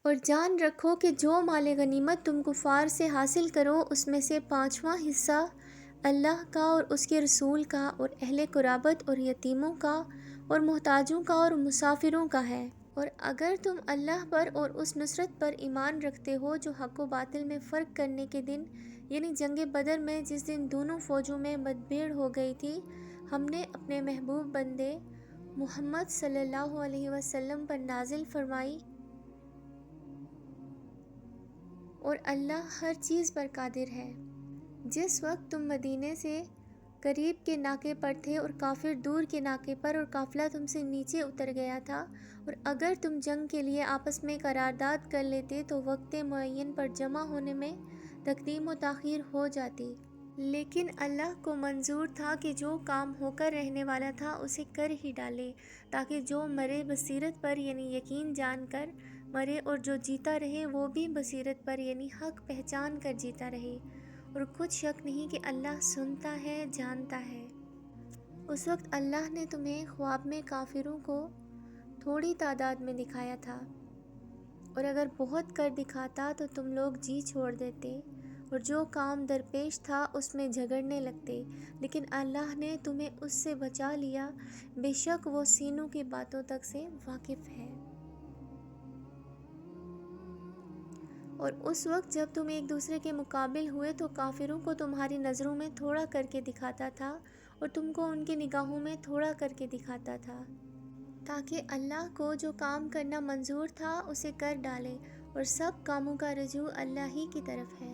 اور جان رکھو کہ جو مال غنیمت تم کفار سے حاصل کرو اس میں سے 5واں حصہ اللہ کا اور اس کے رسول کا اور اہل قرابت اور یتیموں کا اور محتاجوں کا اور مسافروں کا ہے۔ اور اگر تم اللہ پر اور اس نصرت پر ایمان رکھتے ہو جو حق و باطل میں فرق کرنے کے دن یعنی جنگ بدر میں جس دن دونوں فوجوں میں مدبھیڑ ہو گئی تھی، ہم نے اپنے محبوب بندے محمد صلی اللہ علیہ وسلم پر نازل فرمائی، اور اللہ ہر چیز پر قادر ہے۔ جس وقت تم مدینے سے قریب کے ناکے پر تھے اور کافر دور کے ناکے پر، اور قافلہ تم سے نیچے اتر گیا تھا، اور اگر تم جنگ کے لیے آپس میں قرارداد کر لیتے تو وقت معین پر جمع ہونے میں تقدیم و تاخیر ہو جاتی، لیکن اللہ کو منظور تھا کہ جو کام ہو کر رہنے والا تھا اسے کر ہی ڈالے، تاکہ جو مرے بصیرت پر یعنی یقین جان کر مرے، اور جو جیتا رہے وہ بھی بصیرت پر یعنی حق پہچان کر جیتا رہے، اور کچھ شک نہیں کہ اللہ سنتا ہے، جانتا ہے۔ اس وقت اللہ نے تمہیں خواب میں کافروں کو تھوڑی تعداد میں دکھایا تھا، اور اگر بہت کر دکھاتا تو تم لوگ جی چھوڑ دیتے اور جو کام درپیش تھا اس میں جھگڑنے لگتے، لیکن اللہ نے تمہیں اس سے بچا لیا، بے شک وہ سینوں کی باتوں تک سے واقف ہے۔ اور اس وقت جب تم ایک دوسرے کے مقابل ہوئے تو کافروں کو تمہاری نظروں میں تھوڑا کر کے دکھاتا تھا اور تم کو ان کی نگاہوں میں تھوڑا کر کے دکھاتا تھا، تاکہ اللہ کو جو کام کرنا منظور تھا اسے کر ڈالے، اور سب کاموں کا رجوع اللہ ہی کی طرف ہے۔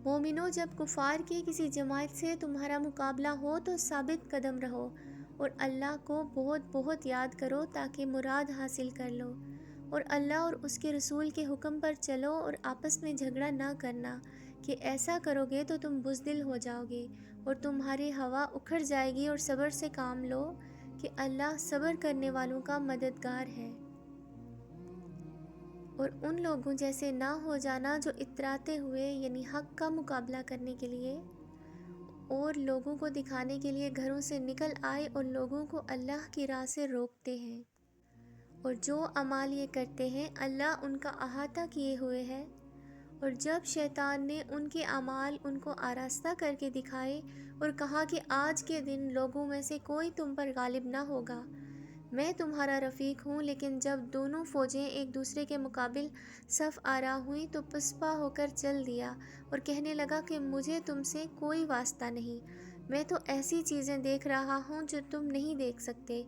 مومنو، جب کفار کی کسی جماعت سے تمہارا مقابلہ ہو تو ثابت قدم رہو اور اللہ کو بہت بہت یاد کرو تاکہ مراد حاصل کر لو، اور اللہ اور اس کے رسول کے حکم پر چلو اور آپس میں جھگڑا نہ کرنا، کہ ایسا کرو گے تو تم بزدل ہو جاؤ گے اور تمہاری ہوا اکھڑ جائے گی، اور صبر سے کام لو کہ اللہ صبر کرنے والوں کا مددگار ہے۔ اور ان لوگوں جیسے نہ ہو جانا جو اتراتے ہوئے یعنی حق کا مقابلہ کرنے کے لیے اور لوگوں کو دکھانے کے لیے گھروں سے نکل آئے اور لوگوں کو اللہ کی راہ سے روکتے ہیں، اور جو اعمال یہ کرتے ہیں اللہ ان کا احاطہ کیے ہوئے ہے۔ اور جب شیطان نے ان کے اعمال ان کو آراستہ کر کے دکھائے اور کہا کہ آج کے دن لوگوں میں سے کوئی تم پر غالب نہ ہوگا، میں تمہارا رفیق ہوں، لیکن جب دونوں فوجیں ایک دوسرے کے مقابل صف آرا ہوئیں تو پسپا ہو کر چل دیا اور کہنے لگا کہ مجھے تم سے کوئی واسطہ نہیں، میں تو ایسی چیزیں دیکھ رہا ہوں جو تم نہیں دیکھ سکتے،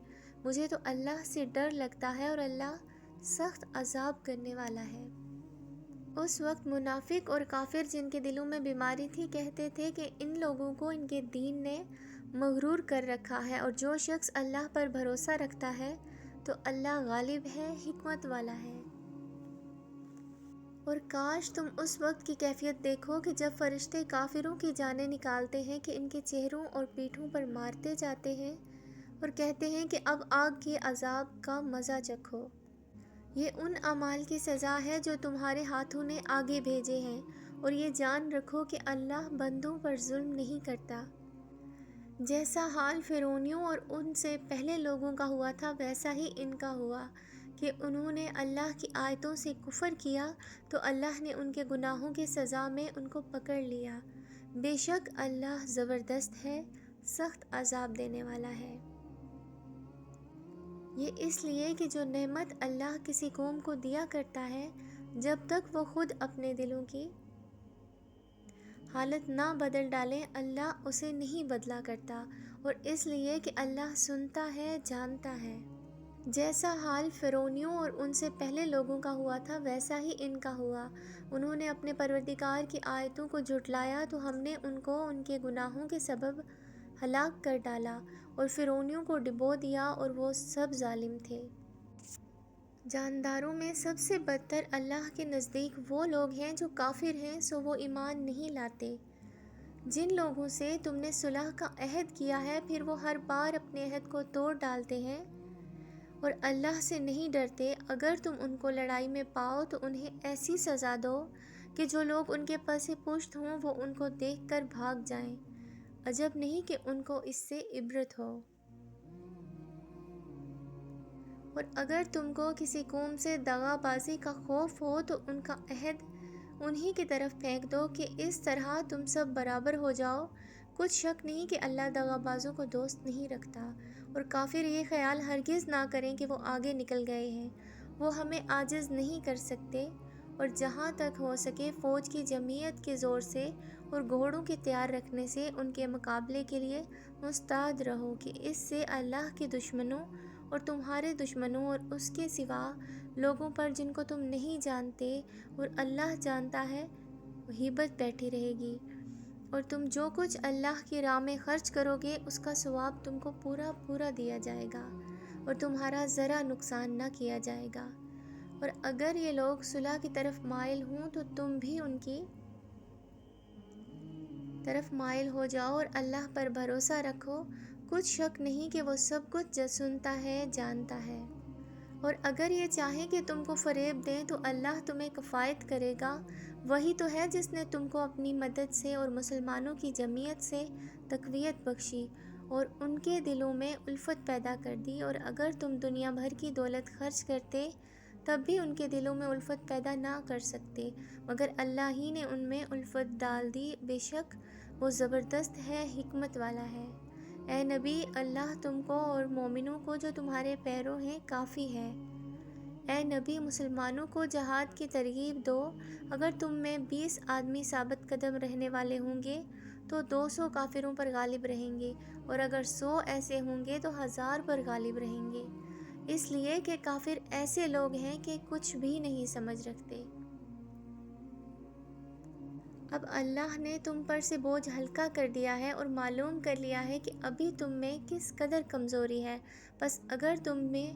مجھے تو اللہ سے ڈر لگتا ہے اور اللہ سخت عذاب کرنے والا ہے۔ اس وقت منافق اور کافر جن کے دلوں میں بیماری تھی کہتے تھے کہ ان لوگوں کو ان کے دین نے مغرور کر رکھا ہے، اور جو شخص اللہ پر بھروسہ رکھتا ہے تو اللہ غالب ہے، حکمت والا ہے۔ اور کاش تم اس وقت کی کیفیت دیکھو کہ جب فرشتے کافروں کی جانیں نکالتے ہیں کہ ان کے چہروں اور پیٹھوں پر مارتے جاتے ہیں اور کہتے ہیں کہ اب آگ کے عذاب کا مزہ چکھو، یہ ان اعمال کی سزا ہے جو تمہارے ہاتھوں نے آگے بھیجے ہیں، اور یہ جان رکھو کہ اللہ بندوں پر ظلم نہیں کرتا۔ جیسا حال فرعونیوں اور ان سے پہلے لوگوں کا ہوا تھا ویسا ہی ان کا ہوا، کہ انہوں نے اللہ کی آیتوں سے کفر کیا تو اللہ نے ان کے گناہوں کی سزا میں ان کو پکڑ لیا، بے شک اللہ زبردست ہے، سخت عذاب دینے والا ہے۔ یہ اس لیے کہ جو نعمت اللہ کسی قوم کو دیا کرتا ہے جب تک وہ خود اپنے دلوں کی حالت نہ بدل ڈالے اللہ اسے نہیں بدلا کرتا، اور اس لیے کہ اللہ سنتا ہے، جانتا ہے۔ جیسا حال فرعونیوں اور ان سے پہلے لوگوں کا ہوا تھا ویسا ہی ان کا ہوا، انہوں نے اپنے پروردگار کی آیتوں کو جھٹلایا تو ہم نے ان کو ان کے گناہوں کے سبب ہلاک کر ڈالا اور فرعونیوں کو ڈبو دیا، اور وہ سب ظالم تھے۔ جانداروں میں سب سے بدتر اللہ کے نزدیک وہ لوگ ہیں جو کافر ہیں، سو وہ ایمان نہیں لاتے۔ جن لوگوں سے تم نے صلح کا عہد کیا ہے پھر وہ ہر بار اپنے عہد کو توڑ ڈالتے ہیں اور اللہ سے نہیں ڈرتے، اگر تم ان کو لڑائی میں پاؤ تو انہیں ایسی سزا دو کہ جو لوگ ان کے پس پشت ہوں وہ ان کو دیکھ کر بھاگ جائیں، عجب نہیں کہ ان کو اس سے عبرت ہو۔ اور اگر تم کو کسی قوم سے دغا بازی کا خوف ہو تو ان کا عہد انہی کی طرف پھینک دو کہ اس طرح تم سب برابر ہو جاؤ۔ کچھ شک نہیں کہ اللہ دغا بازوں کو دوست نہیں رکھتا، اور کافر یہ خیال ہرگز نہ کریں کہ وہ آگے نکل گئے ہیں، وہ ہمیں عاجز نہیں کر سکتے۔ اور جہاں تک ہو سکے فوج کی جمعیت کے زور سے اور گھوڑوں کے تیار رکھنے سے ان کے مقابلے کے لیے مستعد رہو، کہ اس سے اللہ کے دشمنوں اور تمہارے دشمنوں اور اس کے سوا لوگوں پر جن کو تم نہیں جانتے اور اللہ جانتا ہے ہیبت بیٹھی رہے گی، اور تم جو کچھ اللہ کی راہ میں خرچ کرو گے اس کا ثواب تم کو پورا پورا دیا جائے گا، اور تمہارا ذرا نقصان نہ کیا جائے گا۔ اور اگر یہ لوگ صلح کی طرف مائل ہوں تو تم بھی ان کی طرف مائل ہو جاؤ اور اللہ پر بھروسہ رکھو، کچھ شک نہیں کہ وہ سب کچھ سنتا ہے، جانتا ہے۔ اور اگر یہ چاہیں کہ تم کو فریب دیں تو اللہ تمہیں کفایت کرے گا، وہی تو ہے جس نے تم کو اپنی مدد سے اور مسلمانوں کی جمعیت سے تقویت بخشی اور ان کے دلوں میں الفت پیدا کر دی، اور اگر تم دنیا بھر کی دولت خرچ کرتے تب بھی ان کے دلوں میں الفت پیدا نہ کر سکتے، مگر اللہ ہی نے ان میں الفت ڈال دی، بے شک وہ زبردست ہے، حکمت والا ہے۔ اے نبی، اللہ تم کو اور مومنوں کو جو تمہارے پیرو ہیں کافی ہے۔ اے نبی، مسلمانوں کو جہاد کی ترغیب دو، اگر تم میں 20 آدمی ثابت قدم رہنے والے ہوں گے تو 200 کافروں پر غالب رہیں گے، اور اگر 100 ایسے ہوں گے تو 1000 پر غالب رہیں گے، اس لیے کہ کافر ایسے لوگ ہیں کہ کچھ بھی نہیں سمجھ رکھتے۔ اب اللہ نے تم پر سے بوجھ ہلکا کر دیا ہے اور معلوم کر لیا ہے کہ ابھی تم میں کس قدر کمزوری ہے، بس اگر تم میں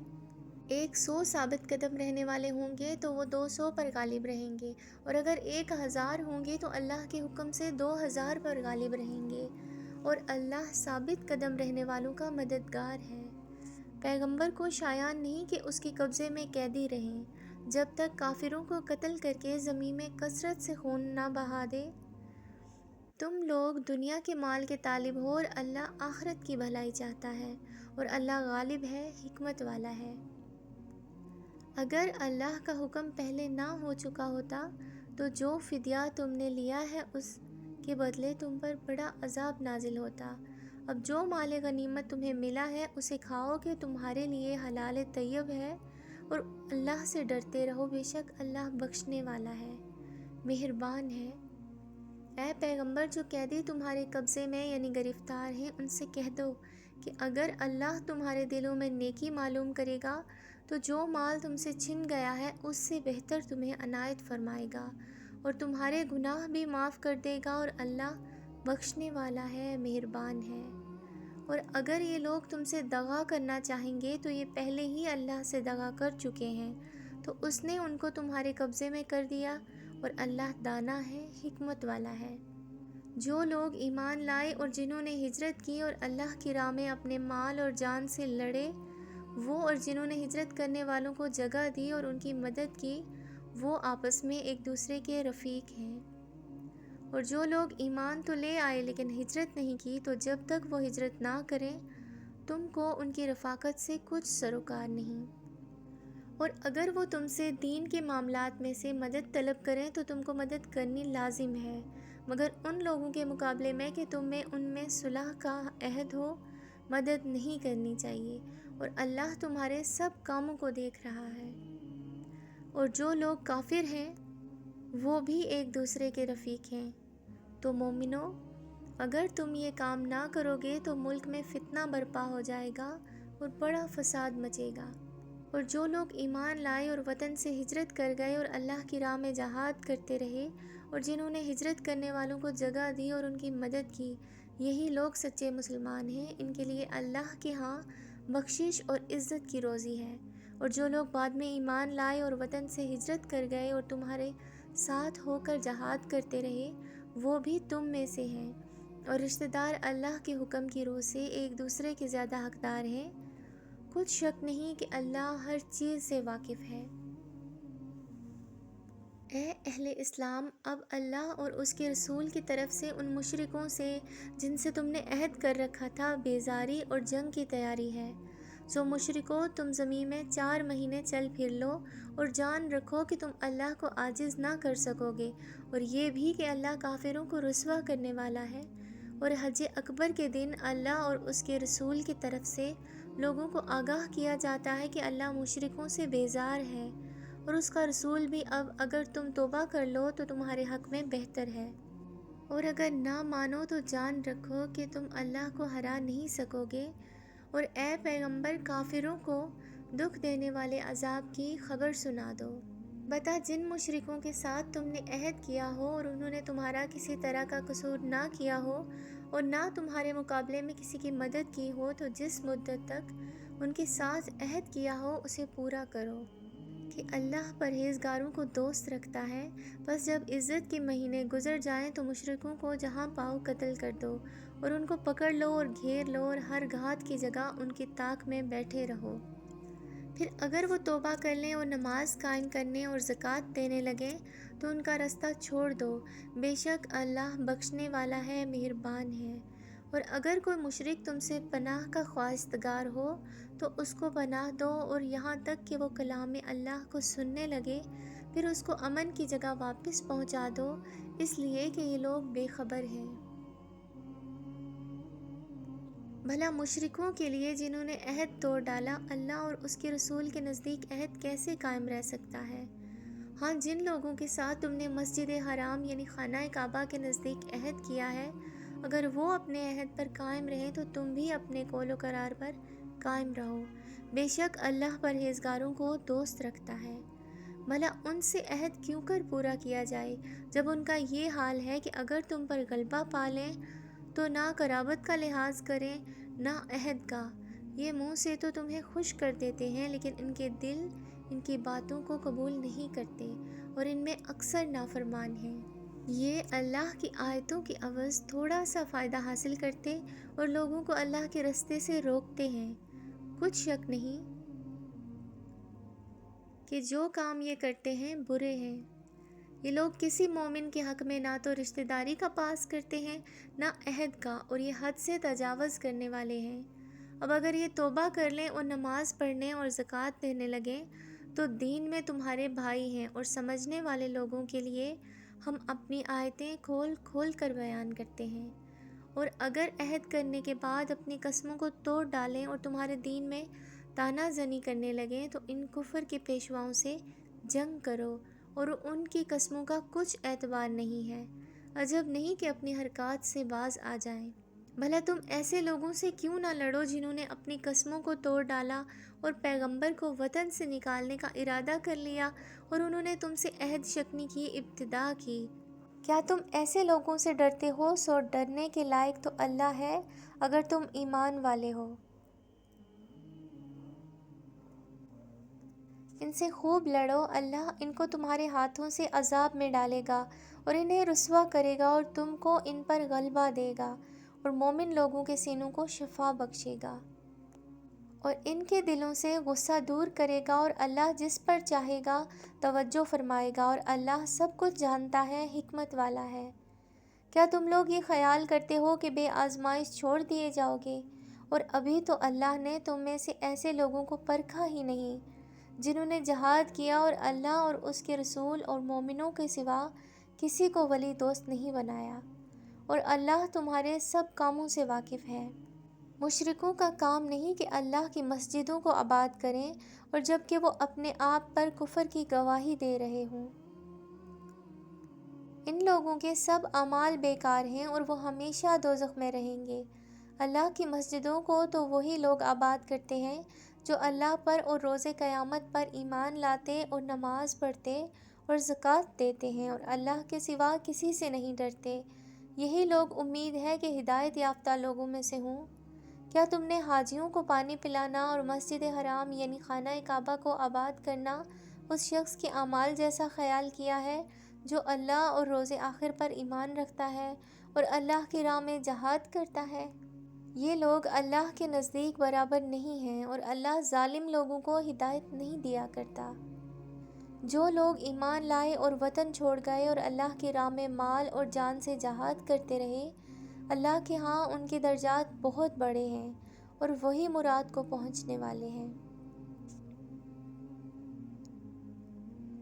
100 ثابت قدم رہنے والے ہوں گے تو وہ 200 پر غالب رہیں گے، اور اگر 1000 ہوں گے تو اللہ کے حکم سے 2000 پر غالب رہیں گے، اور اللہ ثابت قدم رہنے والوں کا مددگار ہے۔ پیغمبر کو شایع نہیں کہ اس کے قبضے میں قیدی رہیں، جب تک کافروں کو قتل کر کے زمین میں کثرت سے خون نہ بہا دے۔ تم لوگ دنیا کے مال کے طالب ہو اور اللہ آخرت کی بھلائی چاہتا ہے، اور اللہ غالب ہے، حکمت والا ہے۔ اگر اللہ کا حکم پہلے نہ ہو چکا ہوتا تو جو فدیہ تم نے لیا ہے اس کے بدلے تم پر بڑا عذاب نازل ہوتا۔ اب جو مال غنیمت تمہیں ملا ہے اسے کھاؤ کہ تمہارے لیے حلال طیب ہے، اور اللہ سے ڈرتے رہو، بے شک اللہ بخشنے والا ہے، مہربان ہے۔ اے پیغمبر، جو قیدی تمہارے قبضے میں یعنی گرفتار ہیں ان سے کہہ دو کہ اگر اللہ تمہارے دلوں میں نیکی معلوم کرے گا تو جو مال تم سے چھن گیا ہے اس سے بہتر تمہیں عنایت فرمائے گا، اور تمہارے گناہ بھی معاف کر دے گا، اور اللہ بخشنے والا ہے، مہربان ہے۔ اور اگر یہ لوگ تم سے دغا کرنا چاہیں گے تو یہ پہلے ہی اللہ سے دغا کر چکے ہیں، تو اس نے ان کو تمہارے قبضے میں کر دیا، اور اللہ دانا ہے، حکمت والا ہے۔ جو لوگ ایمان لائے اور جنہوں نے ہجرت کی اور اللہ کی راہ میں اپنے مال اور جان سے لڑے، وہ اور جنہوں نے ہجرت کرنے والوں کو جگہ دی اور ان کی مدد کی، وہ آپس میں ایک دوسرے کے رفیق ہیں۔ اور جو لوگ ایمان تو لے آئے لیکن ہجرت نہیں کی، تو جب تک وہ ہجرت نہ کریں تم کو ان کی رفاقت سے کچھ سروکار نہیں۔ اور اگر وہ تم سے دین کے معاملات میں سے مدد طلب کریں تو تم کو مدد کرنی لازم ہے، مگر ان لوگوں کے مقابلے میں کہ تم میں ان میں صلح کا عہد ہو مدد نہیں کرنی چاہیے، اور اللہ تمہارے سب کاموں کو دیکھ رہا ہے۔ اور جو لوگ کافر ہیں وہ بھی ایک دوسرے کے رفیق ہیں۔ تو مومنو، اگر تم یہ کام نہ کرو گے تو ملک میں فتنہ برپا ہو جائے گا اور بڑا فساد مچے گا۔ اور جو لوگ ایمان لائے اور وطن سے ہجرت کر گئے اور اللہ کی راہ میں جہاد کرتے رہے، اور جنہوں نے ہجرت کرنے والوں کو جگہ دی اور ان کی مدد کی، یہی لوگ سچے مسلمان ہیں، ان کے لیے اللہ کے ہاں بخشش اور عزت کی روزی ہے۔ اور جو لوگ بعد میں ایمان لائے اور وطن سے ہجرت کر گئے اور تمہارے ساتھ ہو کر جہاد کرتے رہے، وہ بھی تم میں سے ہیں، اور رشتہ دار اللہ کے حکم کی روح سے ایک دوسرے کے زیادہ حقدار ہیں۔ کچھ شک نہیں کہ اللہ ہر چیز سے واقف ہے۔ اے اہل اسلام، اب اللہ اور اس کے رسول کی طرف سے ان مشرکوں سے جن سے تم نے عہد کر رکھا تھا بیزاری اور جنگ کی تیاری ہے۔ سو مشرکو، تم زمین میں 4 مہینے چل پھر لو اور جان رکھو کہ تم اللہ کو عاجز نہ کر سکو گے، اور یہ بھی کہ اللہ کافروں کو رسوا کرنے والا ہے۔ اور حج اکبر کے دن اللہ اور اس کے رسول کی طرف سے لوگوں کو آگاہ کیا جاتا ہے کہ اللہ مشرکوں سے بیزار ہے، اور اس کا رسول بھی اب اگر تم توبہ کر لو تو تمہارے حق میں بہتر ہے، اور اگر نہ مانو تو جان رکھو کہ تم اللہ کو ہرا نہیں سکو گے۔ اور اے پیغمبر، کافروں کو دکھ دینے والے عذاب کی خبر سنا دو۔ بتا، جن مشرکوں کے ساتھ تم نے عہد کیا ہو اور انہوں نے تمہارا کسی طرح کا قصور نہ کیا ہو اور نہ تمہارے مقابلے میں کسی کی مدد کی ہو، تو جس مدت تک ان کے ساتھ عہد کیا ہو اسے پورا کرو، کہ اللہ پرہیزگاروں کو دوست رکھتا ہے۔ بس جب عزت کے مہینے گزر جائیں تو مشرکوں کو جہاں پاؤ قتل کر دو، اور ان کو پکڑ لو اور گھیر لو، اور ہر گھات کی جگہ ان کی طاق میں بیٹھے رہو۔ پھر اگر وہ توبہ کر لیں اور نماز قائم کرنے اور زکوٰۃ دینے لگیں تو ان کا رستہ چھوڑ دو، بے شک اللہ بخشنے والا ہے، مہربان ہے۔ اور اگر کوئی مشرک تم سے پناہ کا خواستگار ہو تو اس کو پناہ دو، اور یہاں تک کہ وہ کلام اللہ کو سننے لگے، پھر اس کو امن کی جگہ واپس پہنچا دو، اس لیے کہ یہ لوگ بے خبر ہیں۔ بھلا مشرکوں کے لیے جنہوں نے عہد توڑ ڈالا، اللہ اور اس کے رسول کے نزدیک عہد کیسے قائم رہ سکتا ہے؟ ہاں، جن لوگوں کے ساتھ تم نے مسجد حرام یعنی خانہ کعبہ کے نزدیک عہد کیا ہے، اگر وہ اپنے عہد پر قائم رہیں تو تم بھی اپنے قول و قرار پر قائم رہو، بے شک اللہ پرہیزگاروں کو دوست رکھتا ہے۔ بھلا ان سے عہد کیوں کر پورا کیا جائے جب ان کا یہ حال ہے کہ اگر تم پر غلبہ پا لیں تو نہ قرابت کا لحاظ کریں نہ عہد کا۔ یہ منہ سے تو تمہیں خوش کر دیتے ہیں، لیکن ان کے دل ان کی باتوں کو قبول نہیں کرتے، اور ان میں اکثر نافرمان ہیں۔ یہ اللہ کی آیتوں کی عوض تھوڑا سا فائدہ حاصل کرتے اور لوگوں کو اللہ کے رستے سے روکتے ہیں۔ کچھ شک نہیں کہ جو کام یہ کرتے ہیں برے ہیں۔ یہ لوگ کسی مومن کے حق میں نہ تو رشتہ داری کا پاس کرتے ہیں نہ عہد کا، اور یہ حد سے تجاوز کرنے والے ہیں۔ اب اگر یہ توبہ کر لیں اور نماز پڑھنے اور زکوٰۃ دینے لگیں تو دین میں تمہارے بھائی ہیں، اور سمجھنے والے لوگوں کے لیے ہم اپنی آیتیں کھول کھول کر بیان کرتے ہیں۔ اور اگر عہد کرنے کے بعد اپنی قسموں کو توڑ ڈالیں اور تمہارے دین میں طعنہ زنی کرنے لگیں تو ان کفر کے پیشواؤں سے جنگ کرو، اور ان کی قسموں کا کچھ اعتبار نہیں ہے، عجب نہیں کہ اپنی حرکات سے باز آ جائیں۔ بھلا تم ایسے لوگوں سے کیوں نہ لڑو جنہوں نے اپنی قسموں کو توڑ ڈالا اور پیغمبر کو وطن سے نکالنے کا ارادہ کر لیا، اور انہوں نے تم سے عہد شکنی کی ابتدا کی۔ کیا تم ایسے لوگوں سے ڈرتے ہو؟ سو ڈرنے کے لائق تو اللہ ہے اگر تم ایمان والے ہو۔ ان سے خوب لڑو، اللہ ان کو تمہارے ہاتھوں سے عذاب میں ڈالے گا اور انہیں رسوا کرے گا، اور تم کو ان پر غلبہ دے گا، اور مومن لوگوں کے سینوں کو شفا بخشے گا، اور ان کے دلوں سے غصہ دور کرے گا، اور اللہ جس پر چاہے گا توجہ فرمائے گا، اور اللہ سب کچھ جانتا ہے، حکمت والا ہے۔ کیا تم لوگ یہ خیال کرتے ہو کہ بے آزمائش چھوڑ دیے جاؤ گے؟ اور ابھی تو اللہ نے تم میں سے ایسے لوگوں کو پرکھا ہی نہیں جنہوں نے جہاد کیا اور اللہ اور اس کے رسول اور مومنوں کے سوا کسی کو ولی دوست نہیں بنایا، اور اللہ تمہارے سب کاموں سے واقف ہے۔ مشرکوں کا کام نہیں کہ اللہ کی مسجدوں کو آباد کریں اور جبکہ وہ اپنے آپ پر کفر کی گواہی دے رہے ہوں۔ ان لوگوں کے سب اعمال بیکار ہیں اور وہ ہمیشہ دوزخ میں رہیں گے۔ اللہ کی مسجدوں کو تو وہی لوگ آباد کرتے ہیں جو اللہ پر اور روز قیامت پر ایمان لاتے اور نماز پڑھتے اور زکوٰۃ دیتے ہیں، اور اللہ کے سوا کسی سے نہیں ڈرتے۔ یہی لوگ امید ہے کہ ہدایت یافتہ لوگوں میں سے ہوں۔ کیا تم نے حاجیوں کو پانی پلانا اور مسجد حرام یعنی خانہ کعبہ کو آباد کرنا اس شخص کے اعمال جیسا خیال کیا ہے جو اللہ اور روز آخر پر ایمان رکھتا ہے اور اللہ کی راہ میں جہاد کرتا ہے؟ یہ لوگ اللہ کے نزدیک برابر نہیں ہیں، اور اللہ ظالم لوگوں کو ہدایت نہیں دیا کرتا۔ جو لوگ ایمان لائے اور وطن چھوڑ گئے اور اللہ کی راہ میں مال اور جان سے جہاد کرتے رہے، اللہ کے ہاں ان کے درجات بہت بڑے ہیں، اور وہی مراد کو پہنچنے والے ہیں۔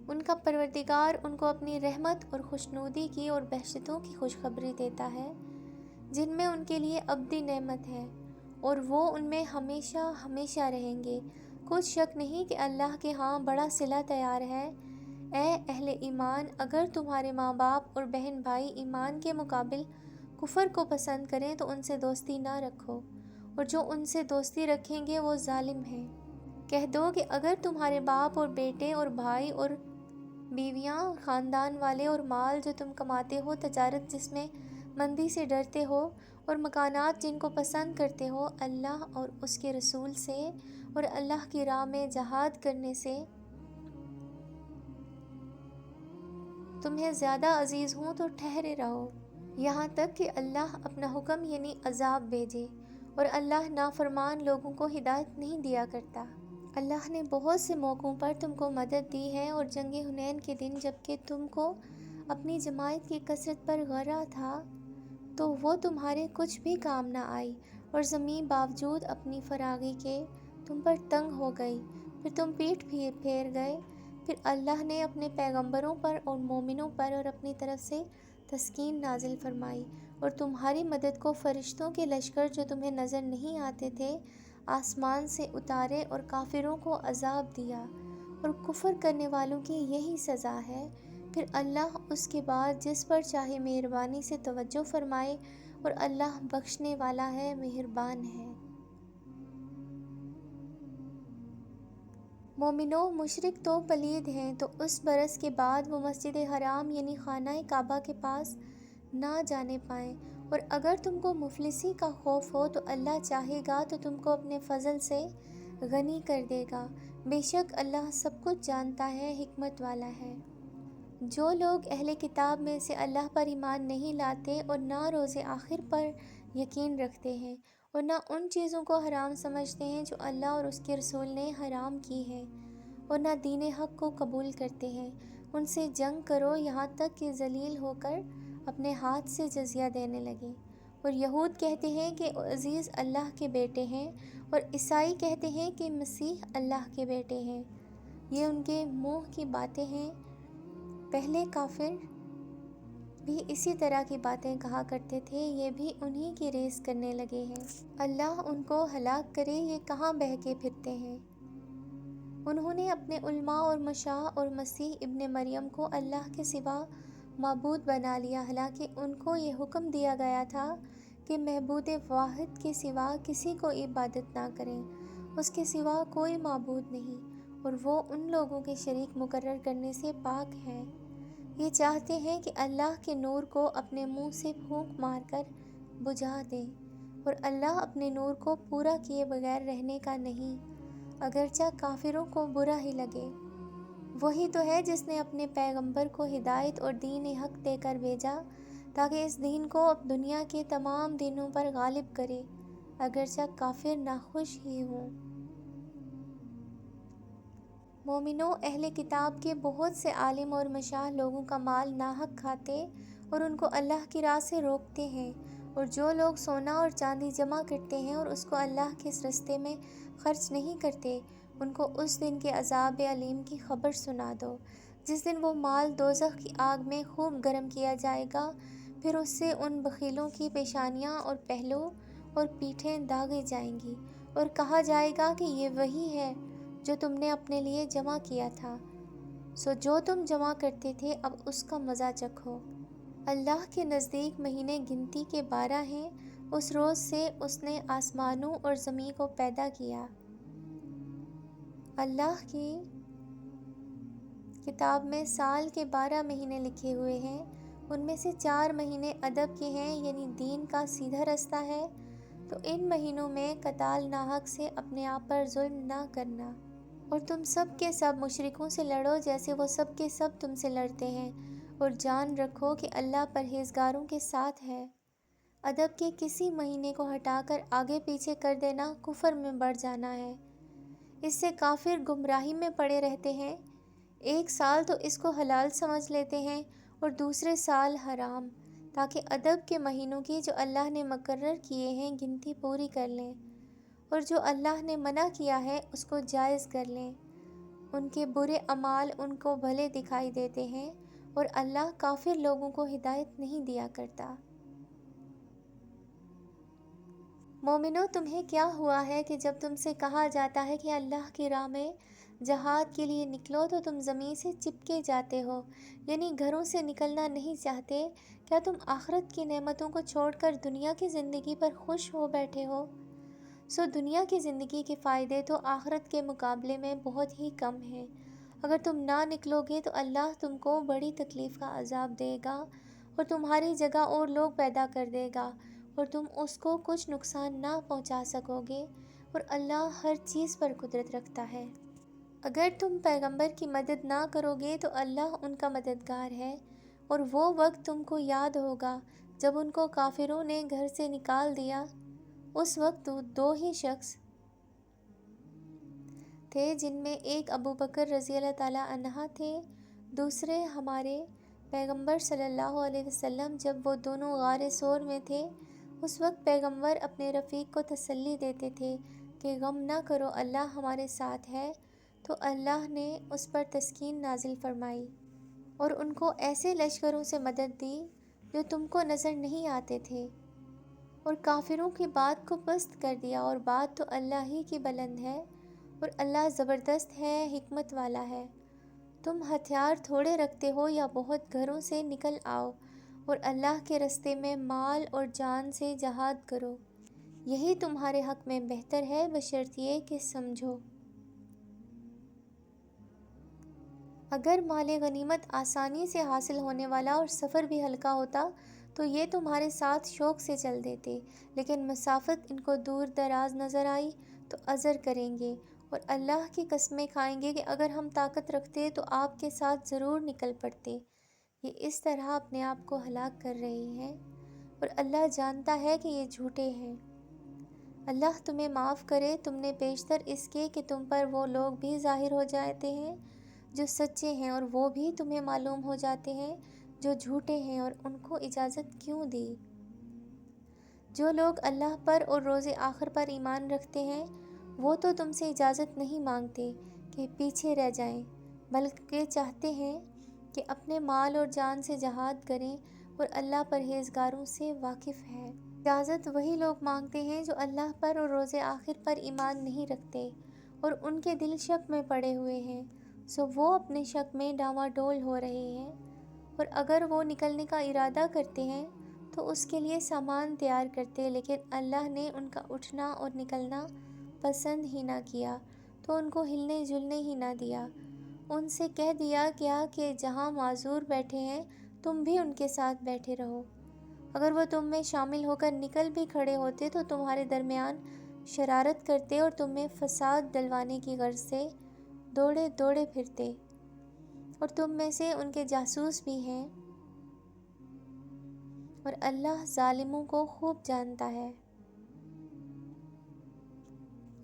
ان کا پروردگار ان کو اپنی رحمت اور خوشنودی کی اور بہشتوں کی خوشخبری دیتا ہے جن میں ان کے لیے ابدی نعمت ہے، اور وہ ان میں ہمیشہ ہمیشہ رہیں گے۔ کچھ شک نہیں کہ اللہ کے ہاں بڑا صلہ تیار ہے۔ اے اہل ایمان، اگر تمہارے ماں باپ اور بہن بھائی ایمان کے مقابل کفر کو پسند کریں تو ان سے دوستی نہ رکھو، اور جو ان سے دوستی رکھیں گے وہ ظالم ہیں۔ کہہ دو کہ اگر تمہارے باپ اور بیٹے اور بھائی اور بیویاں، خاندان والے اور مال جو تم کماتے ہو، تجارت جس میں مندی سے ڈرتے ہو، اور مکانات جن کو پسند کرتے ہو، اللہ اور اس کے رسول سے اور اللہ کی راہ میں جہاد کرنے سے تمہیں زیادہ عزیز ہوں تو ٹھہرے رہو، یہاں تک کہ اللہ اپنا حکم یعنی عذاب بھیجے، اور اللہ نافرمان لوگوں کو ہدایت نہیں دیا کرتا۔ اللہ نے بہت سے موقعوں پر تم کو مدد دی ہے، اور جنگ حنین کے دن جبکہ تم کو اپنی جماعت کی کثرت پر غرہ تھا تو وہ تمہارے کچھ بھی کام نہ آئی، اور زمین باوجود اپنی فراخی کے تم پر تنگ ہو گئی، پھر تم پیٹھ پھیر گئے۔ پھر اللہ نے اپنے پیغمبروں پر اور مومنوں پر اور اپنی طرف سے تسکین نازل فرمائی، اور تمہاری مدد کو فرشتوں کے لشکر جو تمہیں نظر نہیں آتے تھے آسمان سے اتارے، اور کافروں کو عذاب دیا، اور کفر کرنے والوں کی یہی سزا ہے۔ پھر اللہ اس کے بعد جس پر چاہے مہربانی سے توجہ فرمائے، اور اللہ بخشنے والا ہے، مہربان ہے۔ مومنو، مشرک تو پلید ہیں تو اس برس کے بعد وہ مسجد حرام یعنی خانہ کعبہ کے پاس نہ جانے پائیں، اور اگر تم کو مفلسی کا خوف ہو تو اللہ چاہے گا تو تم کو اپنے فضل سے غنی کر دے گا، بے شک اللہ سب کچھ جانتا ہے، حکمت والا ہے۔ جو لوگ اہل کتاب میں سے اللہ پر ایمان نہیں لاتے اور نہ روز آخر پر یقین رکھتے ہیں، اور نہ ان چیزوں کو حرام سمجھتے ہیں جو اللہ اور اس کے رسول نے حرام کی ہیں، اور نہ دین حق کو قبول کرتے ہیں، ان سے جنگ کرو یہاں تک کہ ذلیل ہو کر اپنے ہاتھ سے جزیہ دینے لگے۔ اور یہود کہتے ہیں کہ عزیز اللہ کے بیٹے ہیں، اور عیسائی کہتے ہیں کہ مسیح اللہ کے بیٹے ہیں۔ یہ ان کے منہ کی باتیں ہیں، پہلے کافر بھی اسی طرح کی باتیں کہا کرتے تھے، یہ بھی انہی کی ریس کرنے لگے ہیں۔ اللہ ان کو ہلاک کرے، یہ کہاں بہکے پھرتے ہیں۔ انہوں نے اپنے علماء اور مشاہ اور مسیح ابن مریم کو اللہ کے سوا معبود بنا لیا، حالانکہ ان کو یہ حکم دیا گیا تھا کہ معبود واحد کے سوا کسی کو عبادت نہ کریں، اس کے سوا کوئی معبود نہیں، اور وہ ان لوگوں کے شریک مقرر کرنے سے پاک ہے۔ یہ چاہتے ہیں کہ اللہ کے نور کو اپنے منہ سے پھونک مار کر بجھا دیں، اور اللہ اپنے نور کو پورا کیے بغیر رہنے کا نہیں، اگرچہ کافروں کو برا ہی لگے۔ وہی تو ہے جس نے اپنے پیغمبر کو ہدایت اور دین حق دے کر بھیجا تاکہ اس دین کو اب دنیا کے تمام دینوں پر غالب کرے، اگرچہ کافر ناخوش ہی ہوں۔ مومنو، اہل کتاب کے بہت سے عالم اور مشاہ لوگوں کا مال ناحق کھاتے اور ان کو اللہ کی راہ سے روکتے ہیں، اور جو لوگ سونا اور چاندی جمع کرتے ہیں اور اس کو اللہ کے راستے میں خرچ نہیں کرتے، ان کو اس دن کے عذاب علیم کی خبر سنا دو، جس دن وہ مال دوزخ کی آگ میں خوب گرم کیا جائے گا، پھر اس سے ان بخیلوں کی پیشانیاں اور پہلو اور پیٹھیں داغی جائیں گی، اور کہا جائے گا کہ یہ وہی ہے جو تم نے اپنے لیے جمع کیا تھا، سو جو تم جمع کرتے تھے اب اس کا مزہ چکھو۔ اللہ کے نزدیک مہینے گنتی کے 12 ہیں، اس روز سے اس نے آسمانوں اور زمین کو پیدا کیا۔ اللہ کی کتاب میں سال کے 12 مہینے لکھے ہوئے ہیں، ان میں سے 4 مہینے ادب کے ہیں یعنی دین کا سیدھا رستہ ہے، تو ان مہینوں میں قتال ناحق سے اپنے آپ پر ظلم نہ کرنا، اور تم سب کے سب مشرکوں سے لڑو جیسے وہ سب کے سب تم سے لڑتے ہیں، اور جان رکھو کہ اللہ پرہیزگاروں کے ساتھ ہے۔ ادب کے کسی مہینے کو ہٹا کر آگے پیچھے کر دینا کفر میں بڑھ جانا ہے، اس سے کافر گمراہی میں پڑے رہتے ہیں۔ ایک سال تو اس کو حلال سمجھ لیتے ہیں اور دوسرے سال حرام، تاکہ ادب کے مہینوں کی جو اللہ نے مقرر کیے ہیں گنتی پوری کر لیں، اور جو اللہ نے منع کیا ہے اس کو جائز کر لیں۔ ان کے برے اعمال ان کو بھلے دکھائی دیتے ہیں اور اللہ کافر لوگوں کو ہدایت نہیں دیا کرتا۔ مومنو، تمہیں کیا ہوا ہے کہ جب تم سے کہا جاتا ہے کہ اللہ کی راہ میں جہاد کے لیے نکلو تو تم زمین سے چپکے جاتے ہو، یعنی گھروں سے نکلنا نہیں چاہتے؟ کیا تم آخرت کی نعمتوں کو چھوڑ کر دنیا کی زندگی پر خوش ہو بیٹھے ہو؟ دنیا کی زندگی کے فائدے تو آخرت کے مقابلے میں بہت ہی کم ہیں۔ اگر تم نہ نکلو گے تو اللہ تم کو بڑی تکلیف کا عذاب دے گا اور تمہاری جگہ اور لوگ پیدا کر دے گا اور تم اس کو کچھ نقصان نہ پہنچا سکو گے، اور اللہ ہر چیز پر قدرت رکھتا ہے۔ اگر تم پیغمبر کی مدد نہ کرو گے تو اللہ ان کا مددگار ہے، اور وہ وقت تم کو یاد ہوگا جب ان کو کافروں نے گھر سے نکال دیا۔ اس وقت دو ہی شخص تھے، جن میں ایک ابو بکر رضی اللہ تعالیٰ عنہ تھے، دوسرے ہمارے پیغمبر صلی اللہ علیہ وسلم۔ جب وہ دونوں غار ثور میں تھے، اس وقت پیغمبر اپنے رفیق کو تسلی دیتے تھے کہ غم نہ کرو، اللہ ہمارے ساتھ ہے۔ تو اللہ نے اس پر تسکین نازل فرمائی اور ان کو ایسے لشکروں سے مدد دی جو تم کو نظر نہیں آتے تھے، اور کافروں کی بات کو پست کر دیا، اور بات تو اللہ ہی کی بلند ہے، اور اللہ زبردست ہے، حکمت والا ہے۔ تم ہتھیار تھوڑے رکھتے ہو یا بہت، گھروں سے نکل آؤ اور اللہ کے رستے میں مال اور جان سے جہاد کرو، یہی تمہارے حق میں بہتر ہے، بشرطیہ کہ سمجھو۔ اگر مال غنیمت آسانی سے حاصل ہونے والا اور سفر بھی ہلکا ہوتا تو یہ تمہارے ساتھ شوق سے چل دیتے، لیکن مسافت ان کو دور دراز نظر آئی تو عذر کریں گے، اور اللہ کی قسمیں کھائیں گے کہ اگر ہم طاقت رکھتے تو آپ کے ساتھ ضرور نکل پڑتے۔ یہ اس طرح اپنے آپ کو ہلاک کر رہے ہیں، اور اللہ جانتا ہے کہ یہ جھوٹے ہیں۔ اللہ تمہیں معاف کرے، تم نے بیشتر اس کے کہ تم پر وہ لوگ بھی ظاہر ہو جاتے ہیں جو سچے ہیں، اور وہ بھی تمہیں معلوم ہو جاتے ہیں جو جھوٹے ہیں، اور ان کو اجازت کیوں دی؟ جو لوگ اللہ پر اور روز آخر پر ایمان رکھتے ہیں وہ تو تم سے اجازت نہیں مانگتے کہ پیچھے رہ جائیں، بلکہ چاہتے ہیں کہ اپنے مال اور جان سے جہاد کریں، اور اللہ پرہیزگاروں سے واقف ہے۔ اجازت وہی لوگ مانگتے ہیں جو اللہ پر اور روز آخر پر ایمان نہیں رکھتے اور ان کے دل شک میں پڑے ہوئے ہیں، وہ اپنے شک میں ڈاواڈول ہو رہے ہیں، اور اگر وہ نکلنے کا ارادہ کرتے ہیں تو اس کے لیے سامان تیار کرتے، لیکن اللہ نے ان کا اٹھنا اور نکلنا پسند ہی نہ کیا تو ان کو ہلنے جلنے ہی نہ دیا۔ ان سے کہہ دیا گیا کہ جہاں معذور بیٹھے ہیں تم بھی ان کے ساتھ بیٹھے رہو۔ اگر وہ تم میں شامل ہو کر نکل بھی کھڑے ہوتے تو تمہارے درمیان شرارت کرتے اور تم میں فساد ڈلوانے کی غرض سے دوڑے دوڑے پھرتے، اور تم میں سے ان کے جاسوس بھی ہیں، اور اللہ ظالموں کو خوب جانتا ہے۔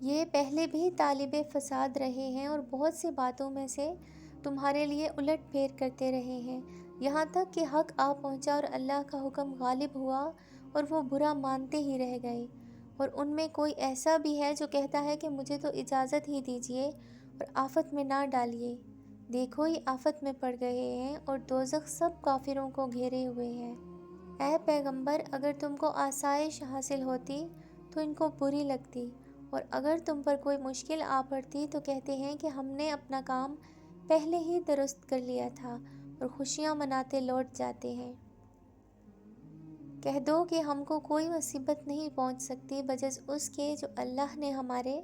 یہ پہلے بھی طالب فساد رہے ہیں اور بہت سی باتوں میں سے تمہارے لیے الٹ پھیر کرتے رہے ہیں، یہاں تک کہ حق آ پہنچا اور اللہ کا حکم غالب ہوا اور وہ برا مانتے ہی رہ گئے۔ اور ان میں کوئی ایسا بھی ہے جو کہتا ہے کہ مجھے تو اجازت ہی دیجیے اور آفت میں نہ ڈالیے، دیکھو یہ آفت میں پڑ گئے ہیں اور دوزخ سب کافروں کو گھیرے ہوئے ہے۔ اے پیغمبر، اگر تم کو آسائش حاصل ہوتی تو ان کو بری لگتی، اور اگر تم پر کوئی مشکل آ پڑتی تو کہتے ہیں کہ ہم نے اپنا کام پہلے ہی درست کر لیا تھا، اور خوشیاں مناتے لوٹ جاتے ہیں۔ کہہ دو کہ ہم کو کوئی مصیبت نہیں پہنچ سکتی بجز اس کے جو اللہ نے ہمارے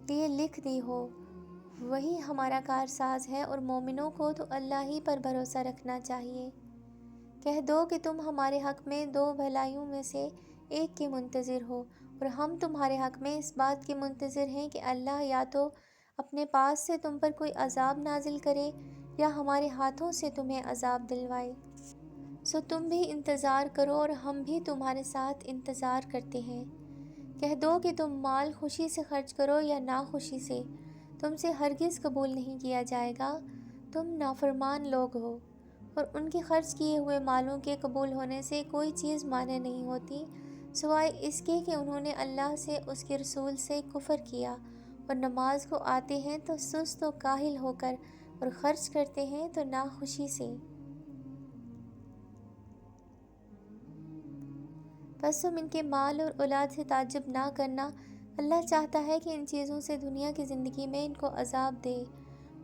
لیے لکھ دی ہو، وہی ہمارا کارساز ہے، اور مومنوں کو تو اللہ ہی پر بھروسہ رکھنا چاہیے۔ کہہ دو کہ تم ہمارے حق میں دو بھلائیوں میں سے ایک کے منتظر ہو، اور ہم تمہارے حق میں اس بات کے منتظر ہیں کہ اللہ یا تو اپنے پاس سے تم پر کوئی عذاب نازل کرے یا ہمارے ہاتھوں سے تمہیں عذاب دلوائے۔ تم بھی انتظار کرو اور ہم بھی تمہارے ساتھ انتظار کرتے ہیں۔ کہہ دو کہ تم مال خوشی سے خرچ کرو یا ناخوشی سے، تم سے ہرگز قبول نہیں کیا جائے گا، تم نافرمان لوگ ہو۔ اور ان کے خرچ کیے ہوئے مالوں کے قبول ہونے سے کوئی چیز مانع نہیں ہوتی سوائے اس کے کہ انہوں نے اللہ سے اس کے رسول سے کفر کیا، اور نماز کو آتے ہیں تو سست و کاہل ہو کر، اور خرچ کرتے ہیں تو ناخوشی سے۔ بس تم ان کے مال اور اولاد سے تعجب نہ کرنا، اللہ چاہتا ہے کہ ان چیزوں سے دنیا کی زندگی میں ان کو عذاب دے،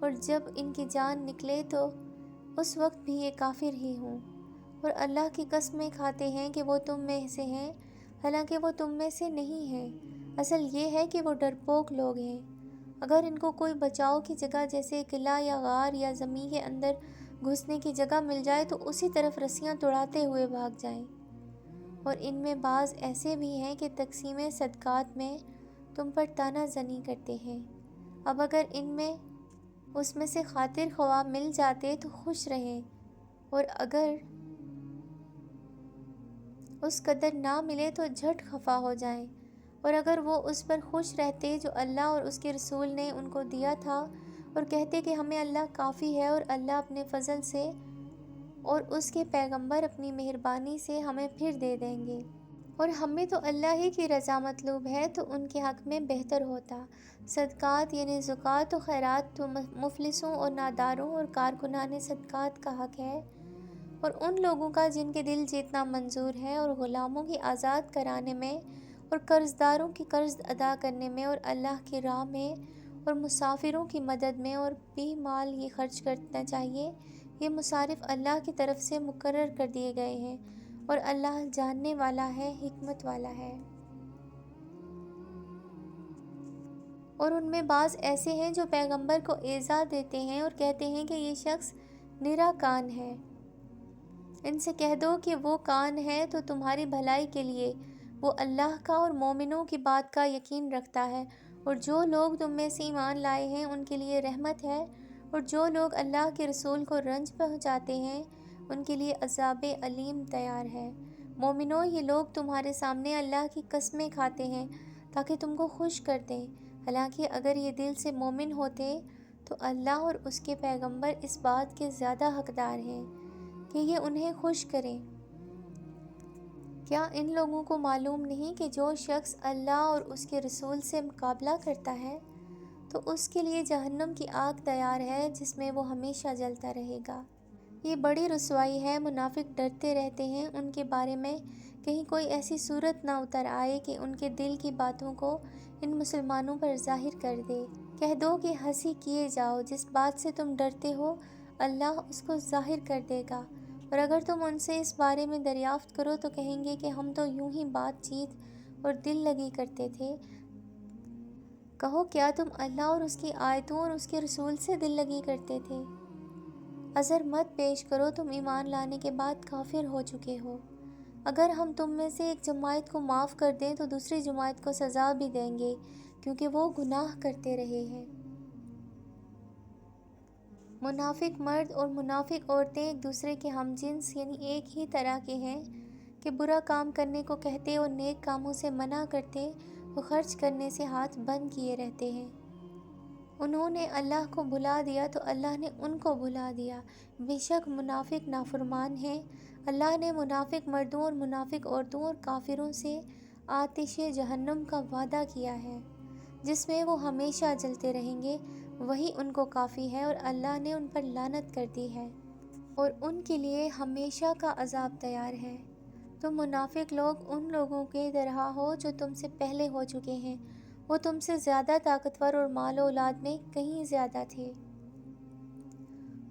اور جب ان کی جان نکلے تو اس وقت بھی یہ کافر ہی ہوں، اور اللہ کی قسمیں کھاتے ہیں کہ وہ تم میں سے ہیں، حالانکہ وہ تم میں سے نہیں ہیں۔ اصل یہ ہے کہ وہ ڈرپوک لوگ ہیں۔ اگر ان کو کوئی بچاؤ کی جگہ جیسے قلعہ یا غار یا زمین کے اندر گھسنے کی جگہ مل جائے تو اسی طرف رسیاں توڑاتے ہوئے بھاگ جائیں۔ اور ان میں بعض ایسے بھی ہیں کہ تقسیم صدقات میں تم پر طعنہ زنی کرتے ہیں۔ اب اگر ان میں اس میں سے خاطر خواہ مل جاتے تو خوش رہیں، اور اگر اس قدر نہ ملے تو جھٹ خفا ہو جائیں، اور اگر وہ اس پر خوش رہتے جو اللہ اور اس کے رسول نے ان کو دیا تھا، اور کہتے کہ ہمیں اللہ کافی ہے، اور اللہ اپنے فضل سے اور اس کے پیغمبر اپنی مہربانی سے ہمیں پھر دے دیں گے، اور ہمیں تو اللہ ہی کی رضا مطلوب ہے، تو ان کے حق میں بہتر ہوتا۔ صدقات یعنی زکوٰۃ و خیرات تو مفلسوں اور ناداروں اور کارکنان صدقات کا حق ہے، اور ان لوگوں کا جن کے دل جیتنا منظور ہے، اور غلاموں کی آزاد کرانے میں، اور قرض داروں کی قرض ادا کرنے میں، اور اللہ کی راہ میں، اور مسافروں کی مدد میں، اور بھی مال یہ خرچ کرنا چاہیے۔ یہ مصارف اللہ کی طرف سے مقرر کر دیے گئے ہیں، اور اللہ جاننے والا ہے، حکمت والا ہے۔ اور ان میں بعض ایسے ہیں جو پیغمبر کو ایذا دیتے ہیں اور کہتے ہیں کہ یہ شخص نرا کان ہے۔ ان سے کہہ دو کہ وہ کان ہے تو تمہاری بھلائی کے لیے، وہ اللہ کا اور مومنوں کی بات کا یقین رکھتا ہے، اور جو لوگ تم میں سے ایمان لائے ہیں ان کے لیے رحمت ہے، اور جو لوگ اللہ کے رسول کو رنج پہنچاتے ہیں ان کے لیے عذاب علیم تیار ہے۔ مومنوں، یہ لوگ تمہارے سامنے اللہ کی قسمیں کھاتے ہیں تاکہ تم کو خوش کر دیں، حالانکہ اگر یہ دل سے مومن ہوتے تو اللہ اور اس کے پیغمبر اس بات کے زیادہ حقدار ہیں کہ یہ انہیں خوش کریں۔ کیا ان لوگوں کو معلوم نہیں کہ جو شخص اللہ اور اس کے رسول سے مقابلہ کرتا ہے تو اس کے لیے جہنم کی آگ تیار ہے جس میں وہ ہمیشہ جلتا رہے گا۔ یہ بڑی رسوائی ہے۔ منافق ڈرتے رہتے ہیں ان کے بارے میں کہیں کوئی ایسی صورت نہ اتر آئے کہ ان کے دل کی باتوں کو ان مسلمانوں پر ظاہر کر دے۔ کہہ دو کہ ہنسی کیے جاؤ، جس بات سے تم ڈرتے ہو اللہ اس کو ظاہر کر دے گا، اور اگر تم ان سے اس بارے میں دریافت کرو تو کہیں گے کہ ہم تو یوں ہی بات چیت اور دل لگی کرتے تھے۔ کہو کیا تم اللہ اور اس کی آیتوں اور اس کے رسول سے دل لگی کرتے تھے؟ عذر مت پیش کرو، تم ایمان لانے کے بعد کافر ہو چکے ہو۔ اگر ہم تم میں سے ایک جماعت کو معاف کر دیں تو دوسری جماعت کو سزا بھی دیں گے کیونکہ وہ گناہ کرتے رہے ہیں۔ منافق مرد اور منافق عورتیں ایک دوسرے کے ہم جنس یعنی ایک ہی طرح کے ہیں کہ برا کام کرنے کو کہتے اور نیک کاموں سے منع کرتے، وہ خرچ کرنے سے ہاتھ بند کیے رہتے ہیں۔ انہوں نے اللہ کو بھلا دیا تو اللہ نے ان کو بھلا دیا، بے شک منافق نافرمان ہیں۔ اللہ نے منافق مردوں اور منافق عورتوں اور کافروں سے آتش جہنم کا وعدہ کیا ہے جس میں وہ ہمیشہ جلتے رہیں گے، وہی ان کو کافی ہے، اور اللہ نے ان پر لعنت کر دی ہے اور ان کے لیے ہمیشہ کا عذاب تیار ہے۔ تم منافق لوگ ان لوگوں کے طرح ہو جو تم سے پہلے ہو چکے ہیں، وہ تم سے زیادہ طاقتور اور مال و اولاد میں کہیں زیادہ تھے،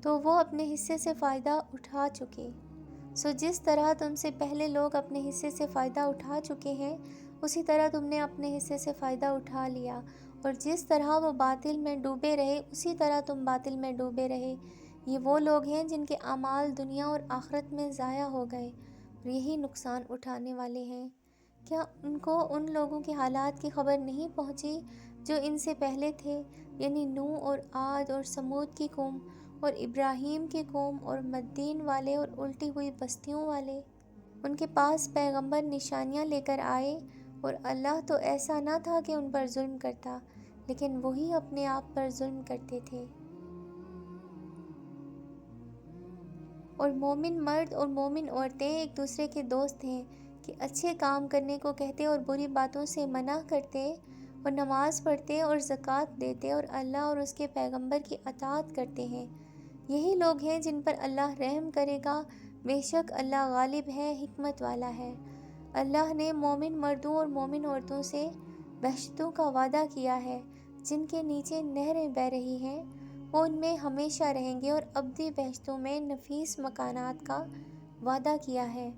تو وہ اپنے حصے سے فائدہ اٹھا چکے۔ سو جس طرح تم سے پہلے لوگ اپنے حصے سے فائدہ اٹھا چکے ہیں، اسی طرح تم نے اپنے حصے سے فائدہ اٹھا لیا، اور جس طرح وہ باطل میں ڈوبے رہے اسی طرح تم باطل میں ڈوبے رہے۔ یہ وہ لوگ ہیں جن کے اعمال دنیا اور آخرت میں ضائع ہو گئے، اور یہی نقصان اٹھانے والے ہیں۔ کیا ان کو ان لوگوں کے حالات کی خبر نہیں پہنچی جو ان سے پہلے تھے، یعنی نوح اور عاد اور سمود کی قوم، اور ابراہیم کی قوم، اور مدین والے اور الٹی ہوئی بستیوں والے؟ ان کے پاس پیغمبر نشانیاں لے کر آئے، اور اللہ تو ایسا نہ تھا کہ ان پر ظلم کرتا، لیکن وہی اپنے آپ پر ظلم کرتے تھے۔ اور مومن مرد اور مومن عورتیں ایک دوسرے کے دوست ہیں کہ اچھے کام کرنے کو کہتے اور بری باتوں سے منع کرتے اور نماز پڑھتے اور زکوٰۃ دیتے اور اللہ اور اس کے پیغمبر کی اطاعت کرتے ہیں، یہی لوگ ہیں جن پر اللہ رحم کرے گا۔ بے شک اللہ غالب ہے، حکمت والا ہے۔ اللہ نے مومن مردوں اور مومن عورتوں سے بہشتوں کا وعدہ کیا ہے جن کے نیچے نہریں بہہ رہی ہیں، وہ ان میں ہمیشہ رہیں گے، اور ابدی بہشتوں میں نفیس مکانات کا وعدہ کیا ہے،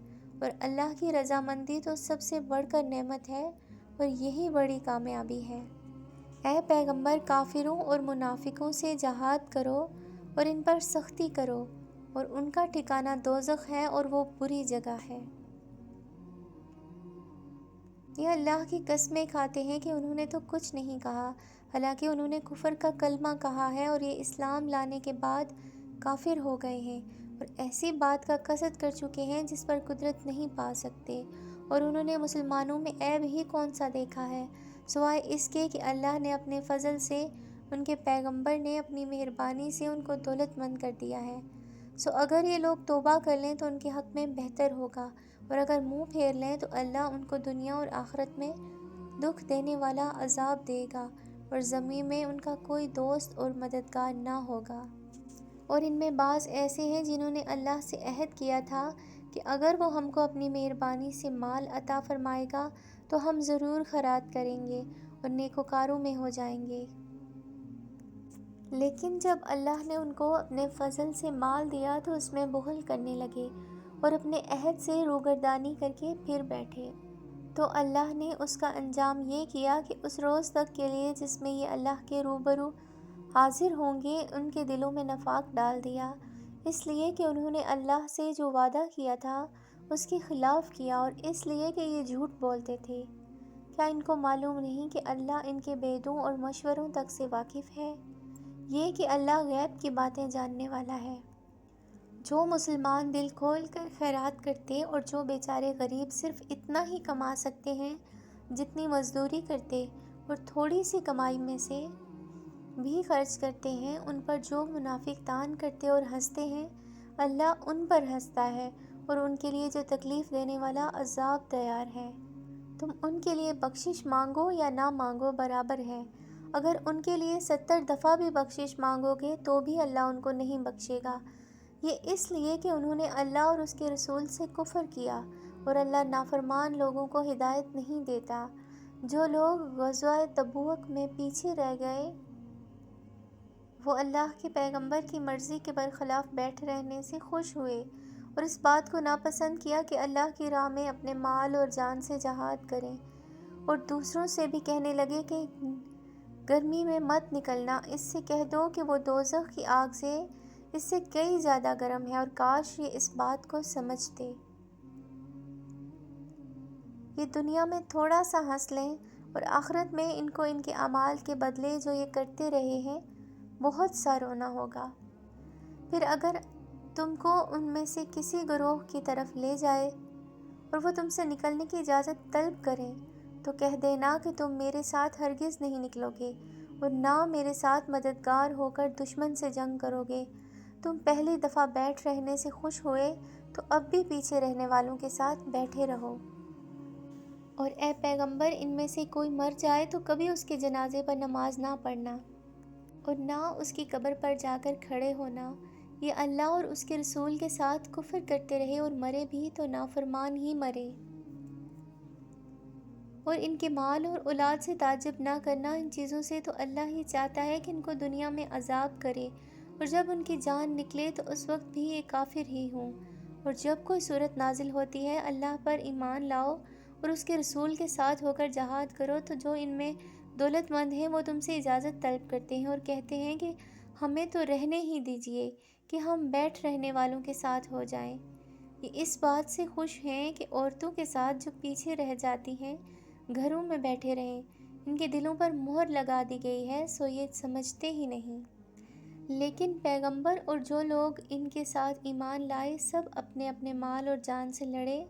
اور اللہ کی رضامندی تو سب سے بڑھ کر نعمت ہے، اور یہی بڑی کامیابی ہے۔ اے پیغمبر، کافروں اور منافقوں سے جہاد کرو اور ان پر سختی کرو، اور ان کا ٹھکانہ دوزخ ہے اور وہ بری جگہ ہے۔ یہ اللہ کی قسمیں کھاتے ہیں کہ انہوں نے تو کچھ نہیں کہا، حالانکہ انہوں نے کفر کا کلمہ کہا ہے اور یہ اسلام لانے کے بعد کافر ہو گئے ہیں، اور ایسی بات کا قصد کر چکے ہیں جس پر قدرت نہیں پا سکتے، اور انہوں نے مسلمانوں میں عیب ہی کون سا دیکھا ہے سوائے اس کے کہ اللہ نے اپنے فضل سے، ان کے پیغمبر نے اپنی مہربانی سے ان کو دولت مند کر دیا ہے۔ سو اگر یہ لوگ توبہ کر لیں تو ان کے حق میں بہتر ہوگا، اور اگر منہ پھیر لیں تو اللہ ان کو دنیا اور آخرت میں دکھ دینے والا عذاب دے گا، اور زمین میں ان کا کوئی دوست اور مددگار نہ ہوگا۔ اور ان میں بعض ایسے ہیں جنہوں نے اللہ سے عہد کیا تھا کہ اگر وہ ہم کو اپنی مہربانی سے مال عطا فرمائے گا تو ہم ضرور خیرات کریں گے اور نیکوکاروں میں ہو جائیں گے۔ لیکن جب اللہ نے ان کو اپنے فضل سے مال دیا تو اس میں بخل کرنے لگے اور اپنے عہد سے روگردانی کر کے پھر بیٹھے، تو اللہ نے اس کا انجام یہ کیا کہ اس روز تک کے لیے جس میں یہ اللہ کے روبرو حاضر ہوں گے ان کے دلوں میں نفاق ڈال دیا، اس لیے کہ انہوں نے اللہ سے جو وعدہ کیا تھا اس کے خلاف کیا، اور اس لیے کہ یہ جھوٹ بولتے تھے۔ کیا ان کو معلوم نہیں کہ اللہ ان کے بیدوں اور مشوروں تک سے واقف ہے؟ یہ کہ اللہ غیب کی باتیں جاننے والا ہے۔ جو مسلمان دل کھول کر خیرات کرتے اور جو بیچارے غریب صرف اتنا ہی کما سکتے ہیں جتنی مزدوری کرتے، اور تھوڑی سی کمائی میں سے بھی خرچ کرتے ہیں، ان پر جو منافق طعن کرتے اور ہنستے ہیں، اللہ ان پر ہنستا ہے اور ان کے لیے جو تکلیف دینے والا عذاب تیار ہے۔ تم ان کے لیے بخشش مانگو یا نہ مانگو برابر ہے، اگر ان کے لیے 70 دفعہ بھی بخشش مانگو گے تو بھی اللہ ان کو نہیں بخشے گا، یہ اس لیے کہ انہوں نے اللہ اور اس کے رسول سے کفر کیا، اور اللہ نافرمان لوگوں کو ہدایت نہیں دیتا۔ جو لوگ غزوہ تبوک میں پیچھے رہ گئے وہ اللہ کے پیغمبر کی مرضی کے برخلاف بیٹھے رہنے سے خوش ہوئے اور اس بات کو ناپسند کیا کہ اللہ کی راہ میں اپنے مال اور جان سے جہاد کریں، اور دوسروں سے بھی کہنے لگے کہ گرمی میں مت نکلنا، اس سے کہہ دو کہ وہ دوزخ کی آگ سے اس سے کئی زیادہ گرم ہے، اور کاش یہ اس بات کو سمجھتے۔ یہ دنیا میں تھوڑا سا ہنس لیں اور آخرت میں ان کو ان کے اعمال کے بدلے جو یہ کرتے رہے ہیں بہت سا رونا ہوگا۔ پھر اگر تم کو ان میں سے کسی گروہ کی طرف لے جائے اور وہ تم سے نکلنے کی اجازت طلب کریں تو کہہ دینا کہ تم میرے ساتھ ہرگز نہیں نکلو گے اور نہ میرے ساتھ مددگار ہو کر دشمن سے جنگ کرو گے۔ تم پہلی دفعہ بیٹھ رہنے سے خوش ہوئے تو اب بھی پیچھے رہنے والوں کے ساتھ بیٹھے رہو۔ اور اے پیغمبر، ان میں سے کوئی مر جائے تو کبھی اس کے جنازے پر نماز نہ پڑھنا اور نہ اس کی قبر پر جا کر کھڑے ہونا۔ یہ اللہ اور اس کے رسول کے ساتھ کفر کرتے رہے اور مرے بھی تو نافرمان ہی مرے۔ اور ان کے مال اور اولاد سے تعجب نہ کرنا، ان چیزوں سے تو اللہ ہی چاہتا ہے کہ ان کو دنیا میں عذاب کرے، اور جب ان کی جان نکلے تو اس وقت بھی یہ کافر ہی ہوں۔ اور جب کوئی صورت نازل ہوتی ہے اللہ پر ایمان لاؤ اور اس کے رسول کے ساتھ ہو کر جہاد کرو، تو جو ان میں دولت مند ہیں وہ تم سے اجازت طلب کرتے ہیں اور کہتے ہیں کہ ہمیں تو رہنے ہی دیجیے کہ ہم بیٹھ رہنے والوں کے ساتھ ہو جائیں۔ یہ اس بات سے خوش ہیں کہ عورتوں کے ساتھ جو پیچھے رہ جاتی ہیں گھروں میں بیٹھے رہیں، ان کے دلوں پر مہر لگا دی گئی ہے، سو یہ سمجھتے ہی نہیں۔ لیکن پیغمبر اور جو لوگ ان کے ساتھ ایمان لائے سب اپنے اپنے مال اور جان سے لڑے،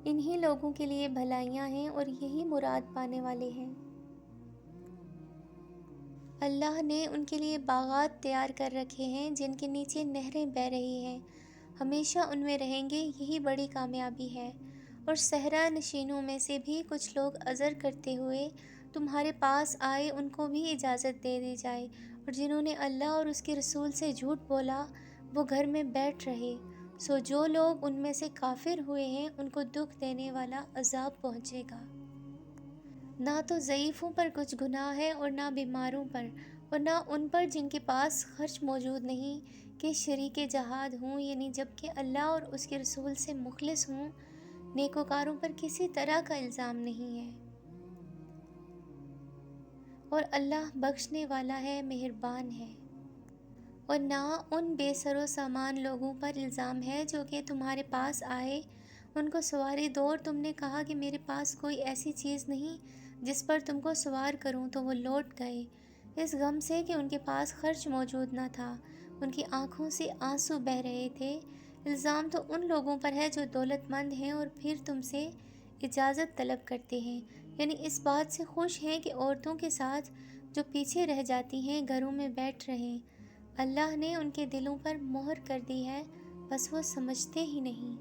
انہی لوگوں کے لیے بھلائیاں ہیں اور یہی مراد پانے والے ہیں۔ اللہ نے ان کے لیے باغات تیار کر رکھے ہیں جن کے نیچے نہریں بہہ رہی ہیں، ہمیشہ ان میں رہیں گے، یہی بڑی کامیابی ہے۔ اور صحرا نشینوں میں سے بھی کچھ لوگ عذر کرتے ہوئے تمہارے پاس آئے، ان کو بھی اجازت دے دی جائے، اور جنہوں نے اللہ اور اس کے رسول سے جھوٹ بولا وہ گھر میں بیٹھ رہے۔ سو جو لوگ ان میں سے کافر ہوئے ہیں ان کو دکھ دینے والا عذاب پہنچے گا۔ نہ تو ضعیفوں پر کچھ گناہ ہے اور نہ بیماروں پر، اور نہ ان پر جن کے پاس خرچ موجود نہیں کہ شریک جہاد ہوں، یعنی جب کہ اللہ اور اس کے رسول سے مخلص ہوں۔ نیکوکاروں پر کسی طرح کا الزام نہیں ہے، اور اللہ بخشنے والا ہے، مہربان ہے۔ اور نہ ان بے سر و سامان لوگوں پر الزام ہے جو کہ تمہارے پاس آئے، ان کو سواری دو اور تم نے کہا کہ میرے پاس کوئی ایسی چیز نہیں جس پر تم کو سوار کروں، تو وہ لوٹ گئے اس غم سے کہ ان کے پاس خرچ موجود نہ تھا، ان کی آنکھوں سے آنسو بہہ رہے تھے۔ الزام تو ان لوگوں پر ہے جو دولت مند ہیں اور پھر تم سے اجازت طلب کرتے ہیں، یعنی اس بات سے خوش ہیں کہ عورتوں کے ساتھ جو پیچھے رہ جاتی ہیں گھروں میں بیٹھ رہیں۔ اللہ نے ان کے دلوں پر مہر کر دی ہے، بس وہ سمجھتے ہی نہیں۔